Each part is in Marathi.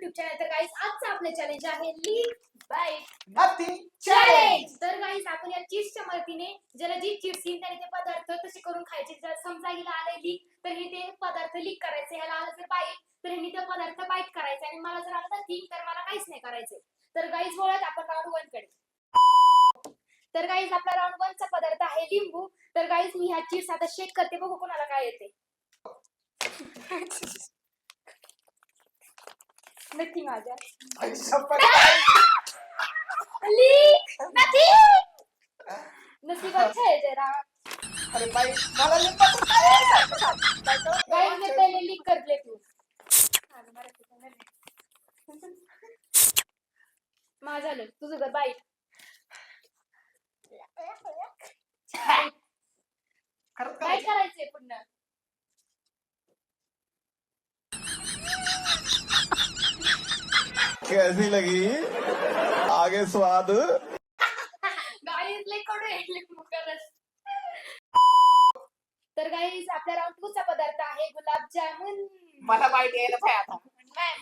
YouTube channel. तर गाईस आजचं आपलं चॅलेंज आहे लीक बाईट नथिंग चॅलेंज. तर गाईस आपण या चीजच्या मदतीने ज्याला जी चीज येईल त्याने ते पदार्थ तसे करून खायचे. जर समजा हिला आले लीक तर हे ते पदार्थ लीक करायचे, ह्याला आलं जर बाईट तर ह्यांनी ते पदार्थ बाईट करायचे आणि मला जर आलं नथिंग तर मला काहीच नाही करायचे. तर गाईस वळत आपण राऊंड 1 कडे. तर गाईस आपला राऊंड 1 चा पदार्थ आहे लिंबू. तर गाईस मी ह्या चीज आता शेक करते, बघू कोणाला काय येते. नक्की माझ्या नसीबात आहे जरा. अरे बाई मला लिंबाचं काय गाईस मी पहिले लीक करले तू. माझं झालं तुझं घर बाईट. बाईट करायचंय पुन्हा. कैसी लगी आगे स्वाद गाईस लई कडू आहे लिंबू करस. तर गाईस आपल्या राऊंड 2 चा पदार्थ आहे गुलाबजामुन. मला बाईट यायला पाहिजे आता. नाही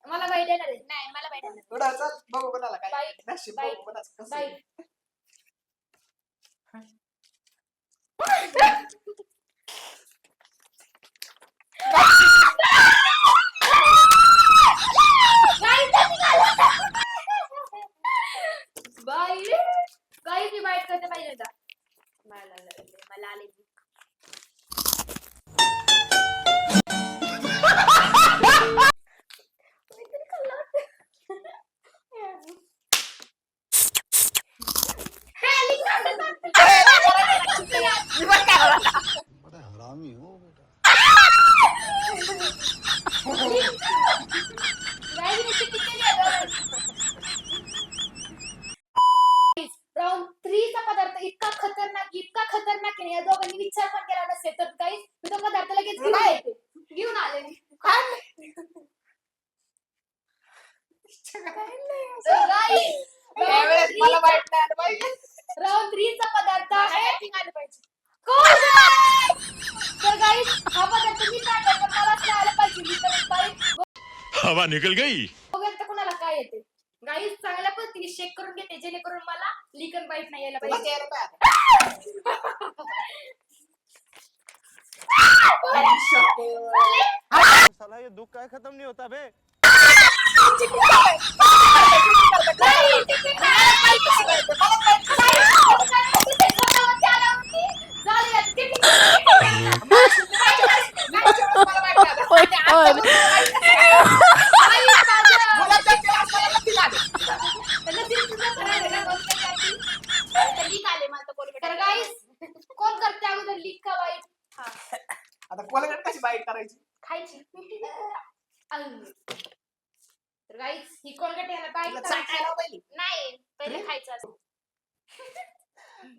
मला बाईट येणार आहे. नाही मला बाईट येणार. थोडा चल बघू कोणाला काय बाईट नशीब बाईट बघू कोणाचं कसं बाईट. बाईट मी बाईट करते पाहिजे होता. मला आले बड़ा हरामी हो बेटा. राऊंड 3 चा पदार्थ इतका खतरनाक आहे. या दोघांनी विचार पण केला नसेल तर गाईस मी तो पदार्थ लगेच घेऊन आले. मला बाईट नाही आलं पाहिजे. राऊंड 3 चा पदार्थ आहे. आलं पाहिजे. तर गाईस हा पदार्थ मी काढला पण मला आलं पाहिजे. मी तर बाईट हवा निकल गई. बघूया तर कोणाला काय येते. गाईस चांगल्या पद्धतीने शेक करून घेते जेणेकरून मला लिकन बाईट नाही यायला तुला पाहिजे. यायला पाहिजे. साला ये दुख काय खत्म नहीं होता बे. तर गाईस कोण करते अगोदर लीक का बाईट. आता कोलगेट कशी बाईट करायची खायची. तर गाईस ही कोलगेट याला बाईट तुला चाटायला पहिली नाही पहिले खायचं असं.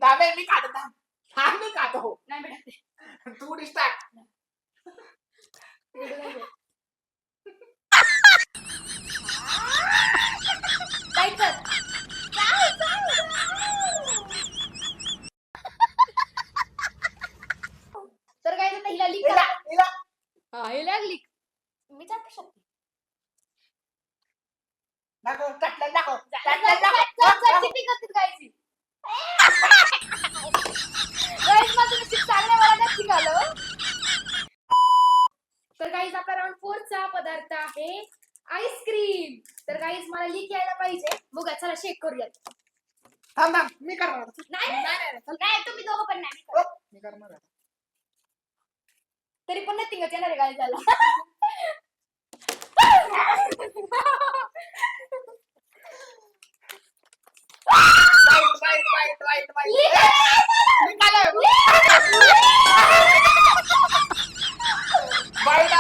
दाबे मी खातो दाब. हा मी खातो हो. नाही बेटा तू डिस्टार्ट बाईट कर. तर गाईस आता हिला लीक करा. हा हे लागली. मी चाटू शकते. दाखव टाकलं दाखव चिट्टी करतील गाईस. गाईस माझं नशीब चांगलं मला नक्की झालं. तर गाईस आपला राऊंड 4 चा पदार्थ आहे आईस्क्रीम. तर गाईस मला लीक यायला पाहिजे. बघा चला शेक करूयात. थांब थांब मी करणार नाही तुम्ही दोघं पण नाही. मी करणार तरी पण नाही येणार आहे गाईस झाला. बाईट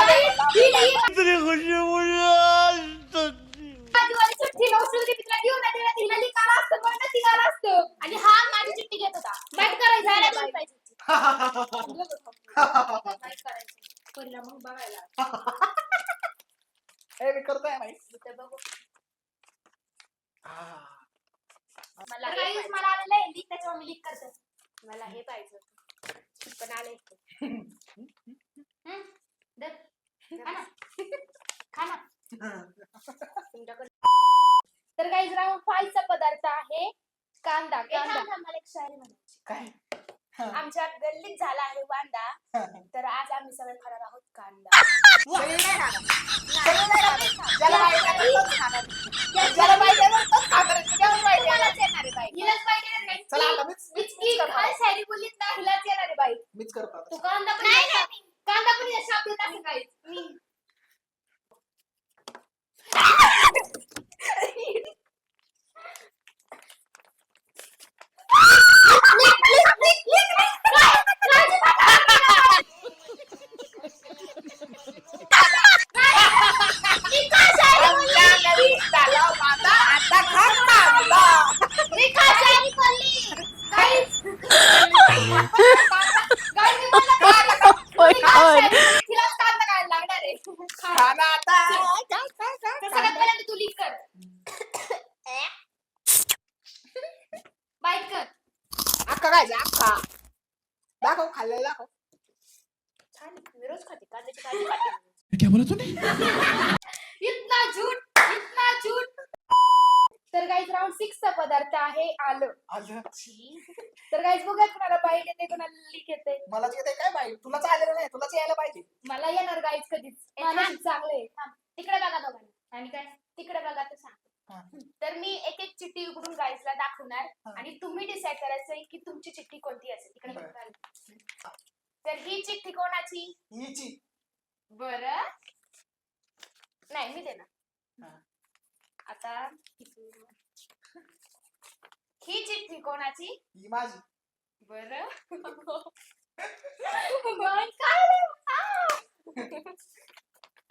इतनी खुशी मुझे आज तक नहीं हुई. चिठ्ठी नवसून तिला घेऊन तिला लिकाला असतं पण निघाला असतं आणि हा माझी चिठ्ठी घेत होता. बाईट करायची परिणाम मग बघायला. हे मी करतोय बाई. बघू मला आलेलं आहे लीक त्याच्यावर मी लीक करते. मला हे पाहिजे पण आले. खा ना तुमच्याकडे तर काही राऊंड 5 चा पदार्थ आहे कांदा. कांदा मला एक शायरी म्हणायची. काय आमच्या गल्लीत झाला आहे वांदा, तर आज आम्ही सगळे खाणार आहोत कांदा. सगळे नाही खाणार. सगळे नाही खाणार. ज्याला माहिती आहे तोच खाणार. ज्याला माहिती आहे तोच खाणार. ज्याला माहिती आहे. तुम्हालाच येणार आहे बाई. हिलाच पाहिजे ना चला आता मीच इतकी काय शायरी बोललीत ना हिलाच येणार आहे बाई. मीच करतो आता. तू कांदा पण कांदा पण या शब्दात असं काही आमच्या घरी झाला माझा आता खा कांदा. मी काय शायरी बोलली गाईस तिलाच कांदा खायला लागणार आहे खाना आता. तर सगळ्यात पहिल्यांदा तू लीक कर बाईट कर अख्खा खायचा अख्खा. दाखव खाल्लेला दाखव. छान आहे. मी रोज खाते कांद्याची भाजी खाते. इतना झूठ तर गाईज राऊंड 6 चा पदार्थ आहे आलं. आलं. तर गाईज बघा कोणाला बाईट येते कोणाला लीक येते. मलाच येते काय बाई, तुलाच आलेलं नाही, तुलाच यायला पाहिजे. मला येणार गाईज कधीच थांब. चांगले तिकडे बघा दोघांना. आणि काय तिकडे बघा तर सांग. तर मी एक एक चिठ्ठी उघडून गाईजला दाखवणार हा. आणि तुम्ही डिसाईड करायचं की तुमची चिठ्ठी कोणती असेल. तिकडे बरं. बघा. तर ही चिठ्ठी कोणाची? हिची. बर नाही मी देणार. हा. आता ही चिठ्ठी कोणाची? ही माझी. बर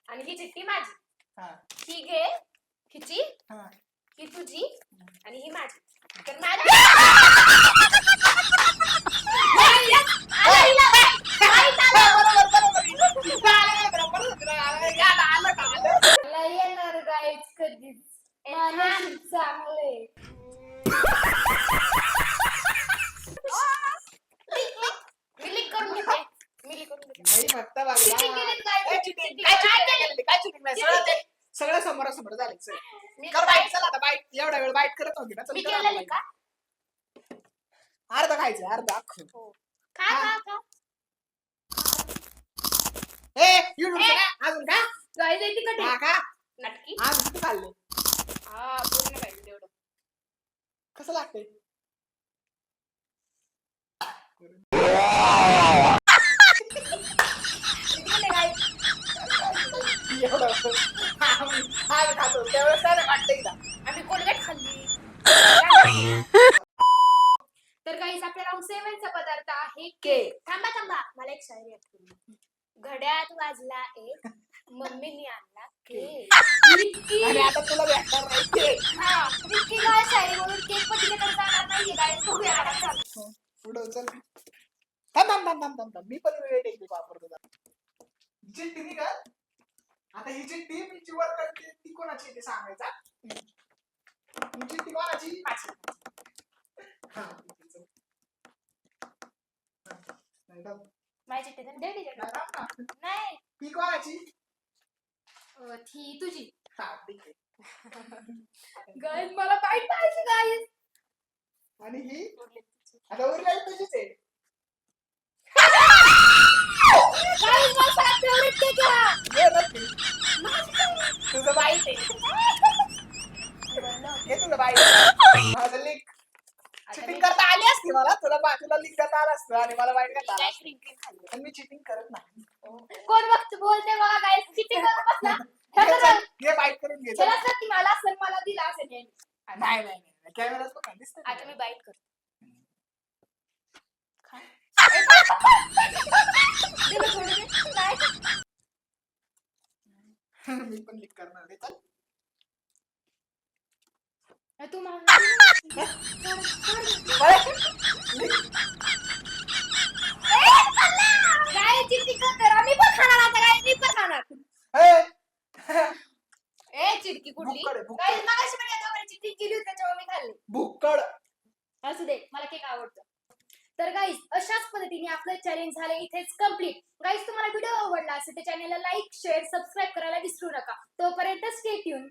आणि ही चिठ्ठी माझी. हा. ही घे हिची, हा. ही तुझी आणि ही माझी. तर माझी मला येणार गाईज कधीच मानसिक चांगले मी लिक करून घेते. मी लिक करून घेते. नाही फक्त बघा. Cheating केलीत काय? काय cheating? काय cheating नाही केलेली, काय cheating नाही. सगळं ते- सगळं समोरासमोर झालं सगळं. मी कर बाईट, चल आता बाईट. एवढा वेळ बाईट करत होती ना, चल मी कर आता केलेली bite. का? अर्धा खायचं अर्धा अख्खं. खा खा खा. ए युट्यूब अजून का गाईज आहे तिकडे हा का नटकी. आज किती खाल्ले हा पूर्ण पाहिजे तेवढं. कसं लागतंय एवढं आम्ही खातो त्यावेळेस काय वाटतंय का आम्ही कोलगेट खाल्ली. तर गाईज आपल्या राऊंड 7 चा पदार्थ आहे केक थांबा थांबा मला एक शायरी आठवली. घड्याळात वाजला एक, मम्मीनी आणला केक. आणि आता तुला भेटणार नाही केक इतकी काय शायरी बोलून केक पण तिच्याकडे जाणार नाहीये गाईज बघूया आता चल. पुढं चल थांब थांब थांब थांब थांब थांब मी पण वेळ टेक्निक वापरतो चिठ्ठी नाही का आता ही चिठ्ठी मी चिवर करते ती कोणाची ते सांगायचा ही चिठ्ठी कोणाची हा चल. नाही थांब. माझी चिठ्ठी दे नाही, तिच्याकडे. थांब ना. नाही ही कोणाची ती तुझी हा ठीक आहे गाईज मला बाईट पाहिजे गाईज आणि ही उरली तिची. आता उरलेली तुझीच आहे गाईज मला सगळ्यात फेवरेट केक आहे ये नक्की. तुझं बाईट आहे हे तुझं बाईट माझं लिंक आता चिटिंग मी- करता आली असती मला तुला लिंक करता आलं असतं आणि मला बाईट मी करता काय आलं असतं. क्रीम क्रीम खाल्ली. पण मी चिटिंग करत नाही कोण बघत बोलते बघा गाईज किती करून बसला घे चल, घे बाईट करून घे चल. त्याला सर ती मला असेल मला दिला असेल यांनी. नाही नाही नाही कॅमेराच बघा दिसतं आता मी बाईट करते. दे बरं थोडं दे. काय? मी पण लिंक करणार आहे चल तू मला काय चिट्टी कर आम्ही पण खाणार आता काय मी पण खाणार ए चिडकी कुठली भुक्कड आहे, भुक्कड. गाईज मगाशी पण या दोघांनी चिट्टी केली होती त्याच्यामुळे मी खाल्ली भुक्कड असू दे मला केक आवडतो तर गाईज अशाच पद्धतीने आपलं चॅलेंज झालं इथेच कम्प्लीट गाईज तुम्हाला व्हिडिओ आवडला असेल तर चॅनलला लाईक शेअर सबस्क्राईब करायला विसरू नका तोपर्यंत स्टे ट्यून